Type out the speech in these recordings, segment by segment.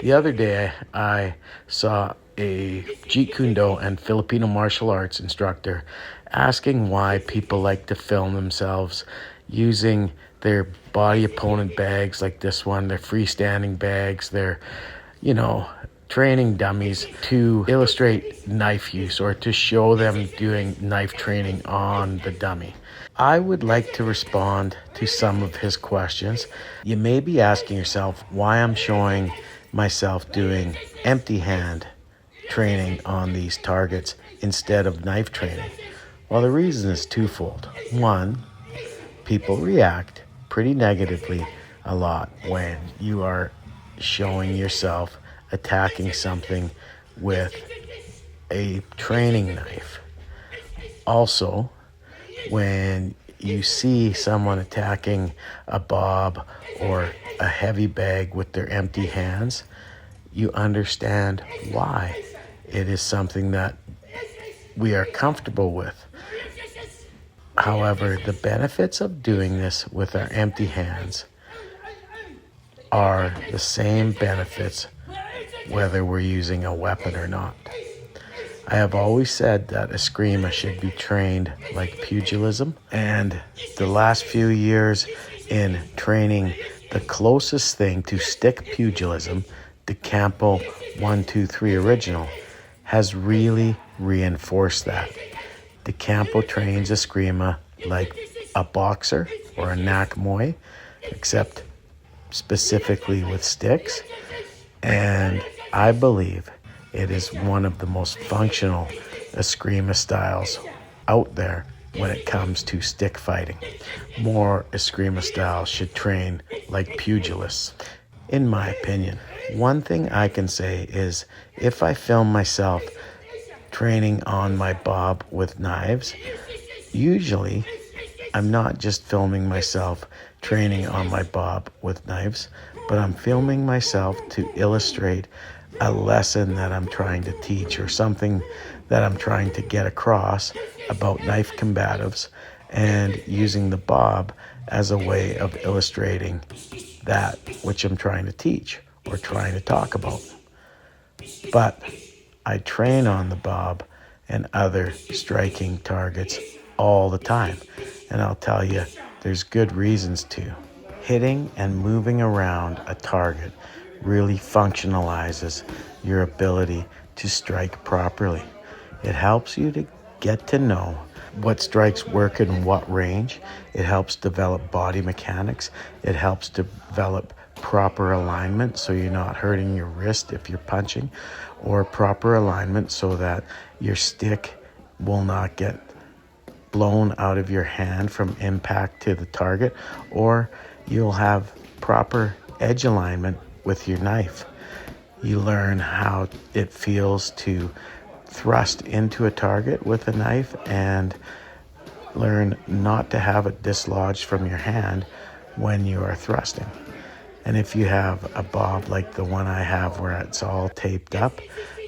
The other day, I saw a Jeet Kune Do and Filipino martial arts instructor asking why people like to film themselves using their body opponent bags like this one, their freestanding bags, their, you know, training dummies to illustrate knife use or to show them doing knife training on the dummy. I would like to respond to some of his questions. You may be asking yourself why I'm showing myself doing empty hand training on these targets instead of knife training. Well, the reason is twofold. One, people react pretty negatively a lot when you are showing yourself attacking something with a training knife. Also, when you see someone attacking a bob or a heavy bag with their empty hands, you understand why. It is something that we are comfortable with. However, the benefits of doing this with our empty hands are the same benefits whether we're using a weapon or not. I have always said that eskrima should be trained like pugilism, and the last few years in training the closest thing to stick pugilism, the Campo 123 original, has really reinforced that. The Campo trains eskrima like a boxer or a knack muay, except specifically with sticks, and I believe it is one of the most functional eskrima styles out there when it comes to stick fighting. More eskrima styles should train like pugilists, in my opinion. One thing I can say is if I film myself training on my bob with knives, usually I'm not just filming myself training on my bob with knives, but I'm filming myself to illustrate a lesson that I'm trying to teach or something that I'm trying to get across about knife combatives, and using the bob as a way of illustrating that which I'm trying to teach or trying to talk about. But I train on the bob and other striking targets all the time, and I'll tell you, there's good reasons to. Hitting and moving around a target really functionalizes your ability to strike properly. It helps you to get to know what strikes work in what range. It helps develop body mechanics. It helps develop proper alignment so you're not hurting your wrist if you're punching, or proper alignment so that your stick will not get blown out of your hand from impact to the target, or you'll have proper edge alignment with your knife. You learn how it feels to thrust into a target with a knife and learn not to have it dislodged from your hand when you are thrusting. And if you have a bob like the one I have where it's all taped up,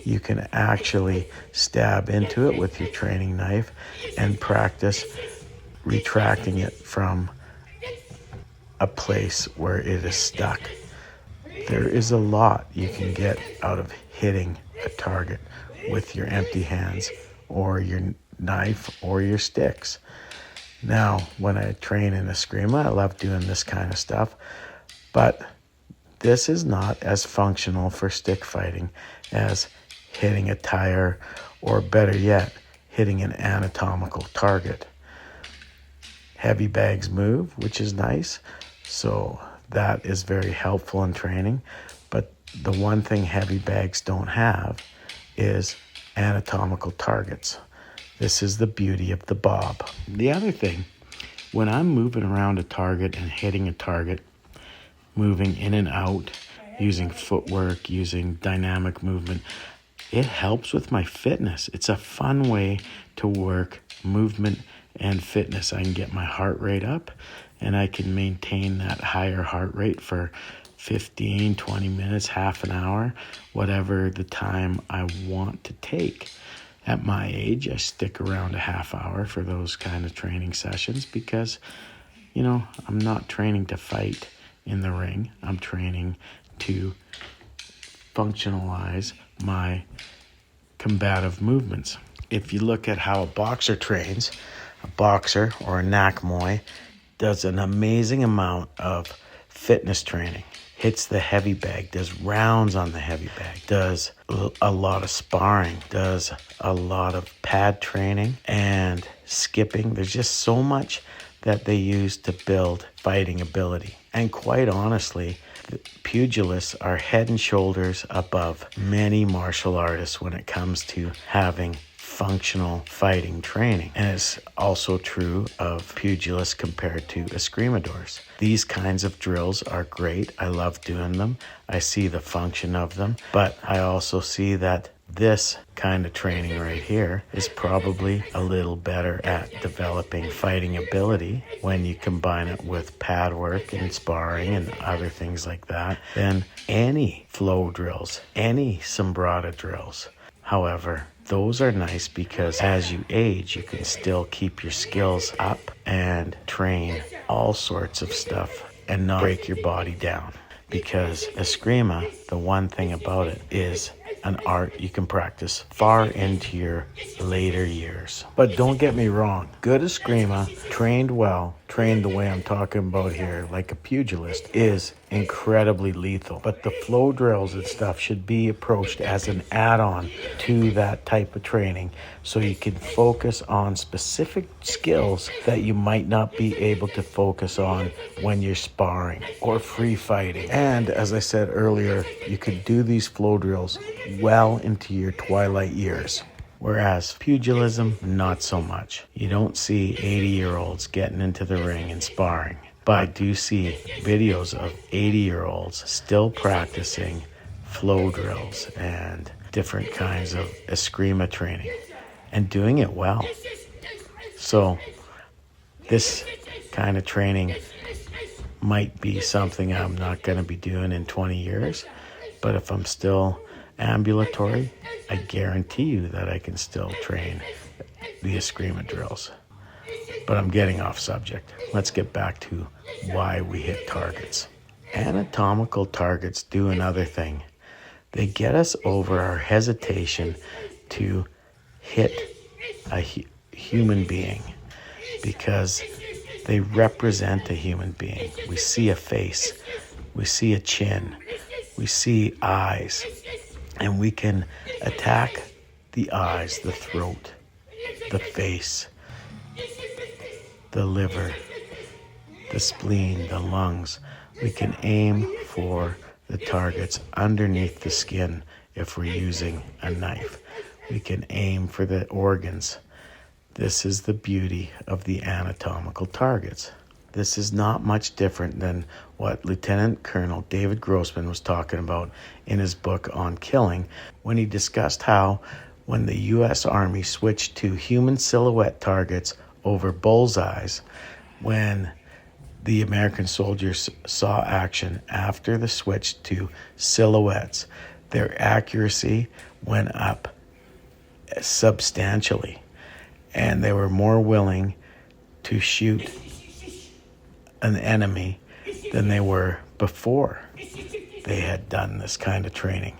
you can actually stab into it with your training knife and practice retracting it from a place where it is stuck. There is a lot you can get out of hitting a target with your empty hands or your knife or your sticks. Now, when I train in eskrima, I love doing this kind of stuff, but this is not as functional for stick fighting as hitting a tire, or better yet, hitting an anatomical target. Heavy bags move, which is nice, so that is very helpful in training. But the one thing heavy bags don't have is anatomical targets. This is the beauty of the bob. The other thing, when I'm moving around a target and hitting a target, moving in and out, using footwork, using dynamic movement, it helps with my fitness. It's a fun way to work movement and fitness. I can get my heart rate up, and I can maintain that higher heart rate for 15, 20 minutes, half an hour, whatever the time I want to take. At my age, I stick around a half hour for those kind of training sessions because, I'm not training to fight in the ring. I'm training to functionalize my combative movements. If you look at how a boxer trains, a boxer or a nakmoy does an amazing amount of fitness training. Hits the heavy bag, does rounds on the heavy bag, does a lot of sparring, does a lot of pad training and skipping. There's just so much that they use to build fighting ability. And quite honestly, pugilists are head and shoulders above many martial artists when it comes to having functional fighting training. And it's also true of pugilists compared to escrimadores. These kinds of drills are great. I love doing them. I see the function of them, but I also see that this kind of training right here is probably a little better at developing fighting ability when you combine it with pad work and sparring and other things like that than any flow drills, any sombrada drills. However, those are nice because as you age, you can still keep your skills up and train all sorts of stuff and not break your body down. Because eskrima, the one thing about it is an art you can practice far into your later years. But don't get me wrong, good eskrima, trained well, trained the way I'm talking about here, like a pugilist, is incredibly lethal. But the flow drills and stuff should be approached as an add-on to that type of training so you can focus on specific skills that you might not be able to focus on when you're sparring or free fighting. And as I said earlier, you could do these flow drills well into your twilight years. Whereas pugilism, not so much. You don't see 80-year-olds getting into the ring and sparring. But I do see videos of 80-year-olds still practicing flow drills and different kinds of eskrima training and doing it well. So this kind of training might be something I'm not going to be doing in 20 years. But if I'm still ambulatory, I guarantee you that I can still train the eskrima drills. But I'm getting off subject. Let's get back to why we hit targets. Anatomical targets do another thing. They get us over our hesitation to hit a human being because they represent a human being. We see a face, we see a chin, we see eyes, and we can attack the eyes, the throat, the face, the liver, the spleen, the lungs. We can aim for the targets underneath the skin if we're using a knife. We can aim for the organs. This is the beauty of the anatomical targets. This is not much different than what Lieutenant Colonel David Grossman was talking about in his book on killing when he discussed how when the U.S. Army switched to human silhouette targets over bullseyes, when the American soldiers saw action after the switch to silhouettes, their accuracy went up substantially, and they were more willing to shoot an enemy than they were before they had done this kind of training.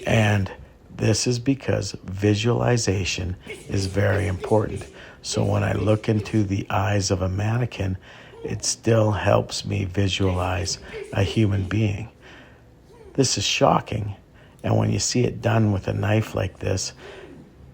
And this is because visualization is very important. So when I look into the eyes of a mannequin, it still helps me visualize a human being. This is shocking. And when you see it done with a knife like this,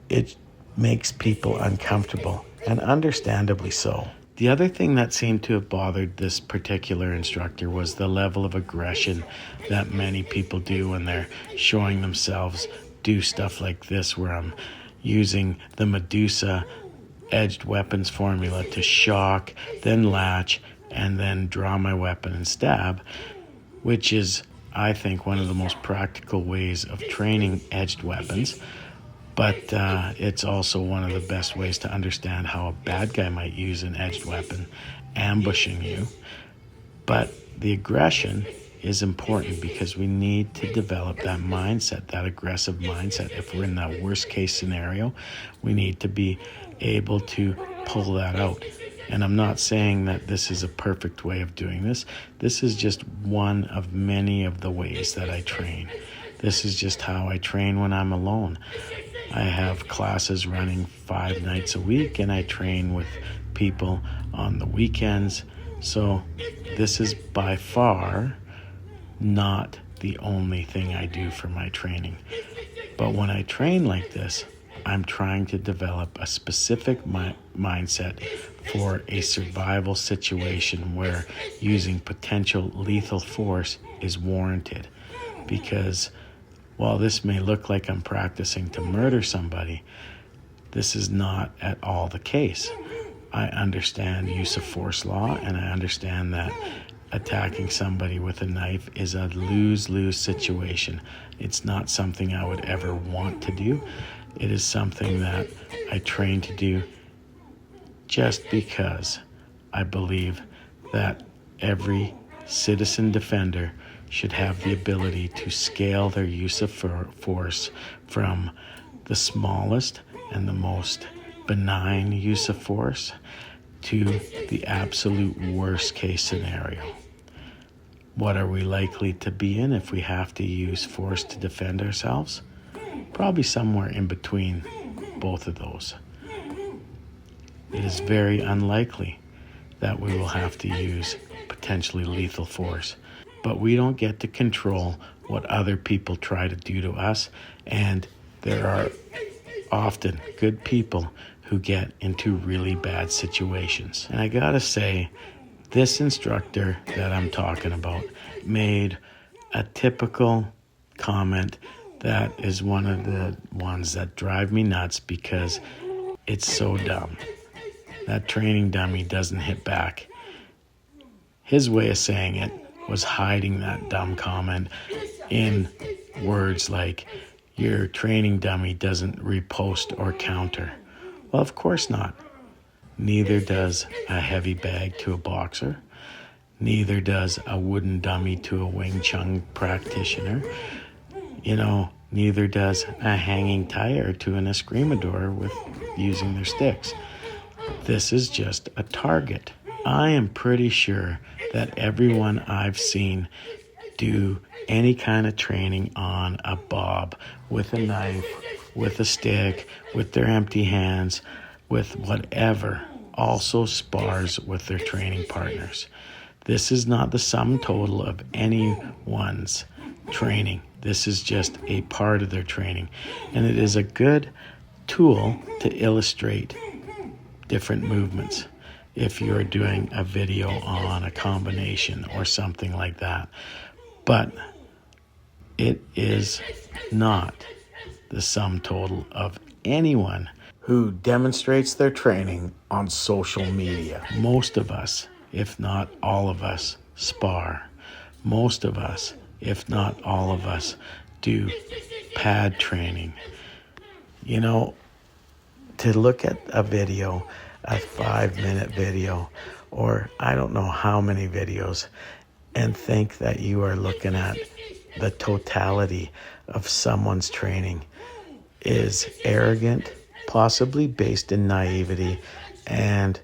it makes people uncomfortable, and understandably so. The other thing that seemed to have bothered this particular instructor was the level of aggression that many people do when they're showing themselves do stuff like this, where I'm using the Medusa edged weapons formula to shock, then latch, and then draw my weapon and stab, which is, I think, one of the most practical ways of training edged weapons. But it's also one of the best ways to understand how a bad guy might use an edged weapon, ambushing you. But the aggression is important because we need to develop that mindset, that aggressive mindset. If we're in that worst case scenario, we need to be able to pull that out. And I'm not saying that this is a perfect way of doing this. This is just one of many of the ways that I train. This is just how I train when I'm alone. I have classes running 5 nights a week, and I train with people on the weekends. So this is by far not the only thing I do for my training. But when I train like this, I'm trying to develop a specific mindset for a survival situation where using potential lethal force is warranted. Because while this may look like I'm practicing to murder somebody, this is not at all the case. I understand use of force law, and I understand that attacking somebody with a knife is a lose-lose situation. It's not something I would ever want to do. It is something that I train to do just because I believe that every citizen defender should have the ability to scale their use of force from the smallest and the most benign use of force to the absolute worst case scenario. What are we likely to be in if we have to use force to defend ourselves? Probably somewhere in between both of those. It is very unlikely that we will have to use potentially lethal force. But we don't get to control what other people try to do to us, and there are often good people who get into really bad situations. And I gotta say, this instructor that I'm talking about made a typical comment that is one of the ones that drive me nuts because it's so dumb. That training dummy doesn't hit back. His way of saying it was hiding that dumb comment in words like, your training dummy doesn't riposte or counter. Well, of course not. Neither does a heavy bag to a boxer. Neither does a wooden dummy to a Wing Chun practitioner. Neither does a hanging tire to an escrimador with using their sticks. This is just a target. I am pretty sure that everyone I've seen do any kind of training on a bob, with a knife, with a stick, with their empty hands, with whatever, also spars with their training partners. This is not the sum total of anyone's training. This is just a part of their training. And it is a good tool to illustrate different movements if you're doing a video on a combination or something like that. But it is not the sum total of anyone who demonstrates their training on social media. Most of us, if not all of us, spar. Most of us, if not all of us, do pad training. To look at a video, a 5-minute video, or I don't know how many videos, and think that you are looking at the totality of someone's training is arrogant, possibly based in naivety, and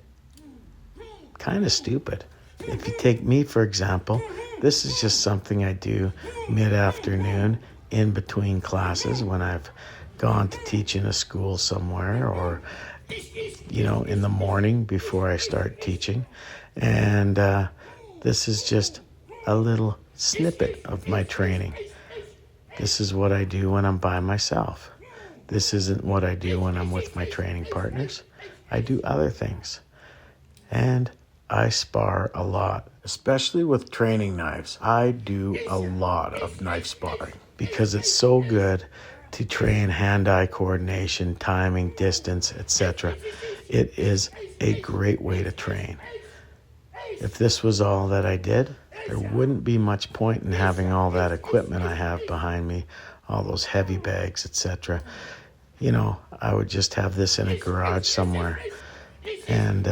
kind of stupid. If you take me, for example, this is just something I do mid-afternoon in between classes when I've gone to teach in a school somewhere, or in the morning before I start teaching. And this is just a little snippet of my training. This is what I do when I'm by myself. This isn't what I do when I'm with my training partners. I do other things. And I spar a lot, especially with training knives. I do a lot of knife sparring because it's so good to train hand-eye coordination, timing, distance, etc. It is a great way to train. If this was all that I did, there wouldn't be much point in having all that equipment I have behind me, all those heavy bags, etc. I would just have this in a garage somewhere, and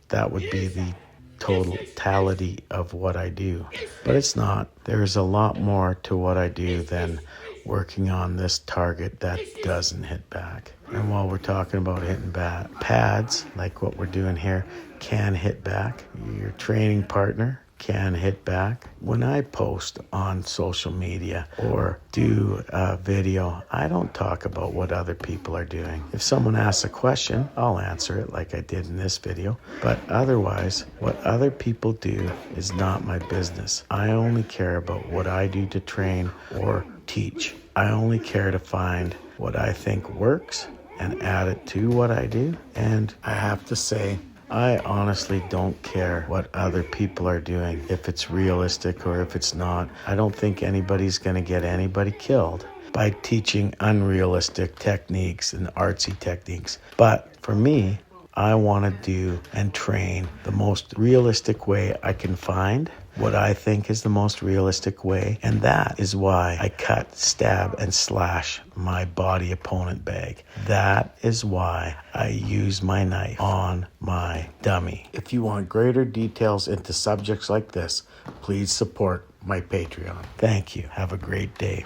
that would be the totality of what I do. But it's not. There's a lot more to what I do than working on this target that doesn't hit back. And while we're talking about hitting back, pads, like what we're doing here, can hit back. Your training partner can hit back. When I post on social media or do a video, I don't talk about what other people are doing. If someone asks a question, I'll answer it like I did in this video. But otherwise, what other people do is not my business. I only care about what I do to train or teach. I only care to find what I think works and add it to what I do. And I have to say, I honestly don't care what other people are doing, if it's realistic or if it's not. I don't think anybody's going to get anybody killed by teaching unrealistic techniques and artsy techniques. But for me, I want to do and train the most realistic way I can find, what I think is the most realistic way. And that is why I cut, stab, and slash my body opponent bag. That is why I use my knife on my dummy. If you want greater details into subjects like this, please support my Patreon. Thank you. Have a great day.